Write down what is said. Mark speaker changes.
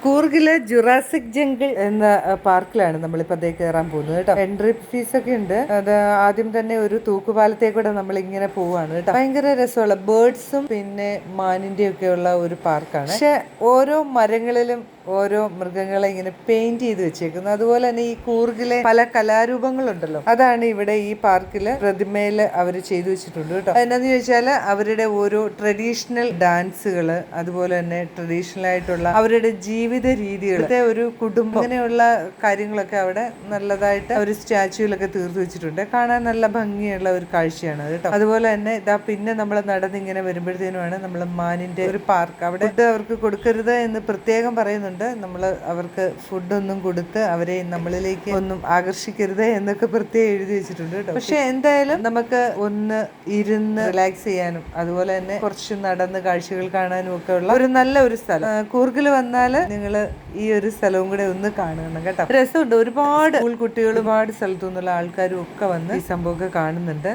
Speaker 1: കൂർഗിലെ Jurassic jungle എന്ന പാർക്കിലാണ് നമ്മളിപ്പോൾ അതേ കയറാൻ പോകുന്നത് കേട്ടോ. എൻട്രി ഫീസ് ഒക്കെ ഉണ്ട്. അത് ആദ്യം തന്നെ ഒരു തൂക്കുപാലത്തേക്കൂടെ നമ്മൾ ഇങ്ങനെ പോവാണ് കേട്ടോ. ഭയങ്കര രസമുള്ള ബേർഡ്സും പിന്നെ മാനിന്റെയും ഒക്കെ ഉള്ള ഒരു പാർക്കാണ്. പക്ഷെ ഓരോ മരങ്ങളിലും ഓരോ മൃഗങ്ങളെ ഇങ്ങനെ പെയിന്റ് ചെയ്ത് വെച്ചേക്കുന്നു. അതുപോലെ തന്നെ ഈ കൂർഗിലെ പല കലാരൂപങ്ങളുണ്ടല്ലോ, അതാണ് ഇവിടെ ഈ പാർക്കില് പ്രതിമയില് അവർ ചെയ്തു വെച്ചിട്ടുണ്ട് കേട്ടോ. എന്നാന്ന് ചോദിച്ചാല് അവരുടെ ഓരോ ട്രഡീഷണൽ ഡാൻസുകള്, അതുപോലെ തന്നെ ട്രഡീഷണൽ ആയിട്ടുള്ള അവരുടെ ജീവിത രീതികൾ, ഒരു കുടുംബം, അങ്ങനെയുള്ള കാര്യങ്ങളൊക്കെ അവിടെ നല്ലതായിട്ട് ഒരു സ്റ്റാച്യൂലൊക്കെ തീർത്തു വെച്ചിട്ടുണ്ട്. കാണാൻ നല്ല ഭംഗിയുള്ള ഒരു കാഴ്ചയാണ് കേട്ടോ. അതുപോലെ തന്നെ ഇതാ പിന്നെ നമ്മൾ നടന്നിങ്ങനെ വരുമ്പോഴത്തേനുമാണ് നമ്മൾ മാനിന്റെ ഒരു പാർക്ക്. അവിടെ ഫുഡ് അവർക്ക് കൊടുക്കരുത് എന്ന് പ്രത്യേകം പറയുന്നുണ്ട്. നമ്മൾ അവർക്ക് ഫുഡൊന്നും കൊടുത്ത് അവരെ നമ്മളിലേക്ക് ഒന്നും ആകർഷിക്കരുത് എന്നൊക്കെ പ്രത്യേകം എഴുതി വെച്ചിട്ടുണ്ട് കേട്ടോ. പക്ഷെ എന്തായാലും നമുക്ക് ഒന്ന് ഇരുന്ന് റിലാക്സ് ചെയ്യാനും അതുപോലെ തന്നെ കുറച്ച് നടന്ന് കാഴ്ചകൾ കാണാനും ഒക്കെ ഉള്ള ഒരു നല്ല ഒരു സ്ഥലം. കൂർഗിൽ വന്നാൽ നിങ്ങൾ ഈ ഒരു സ്ഥലവും കൂടെ ഒന്ന് കാണണം കേട്ടോ. രസമുണ്ട്. ഒരുപാട് സ്കൂൾ കുട്ടികൾ, ഒരുപാട് സ്ഥലത്തു നിന്നുള്ള ആൾക്കാരും ഒക്കെ വന്ന് ഈ സംഭവമൊക്കെ കാണുന്നുണ്ട്.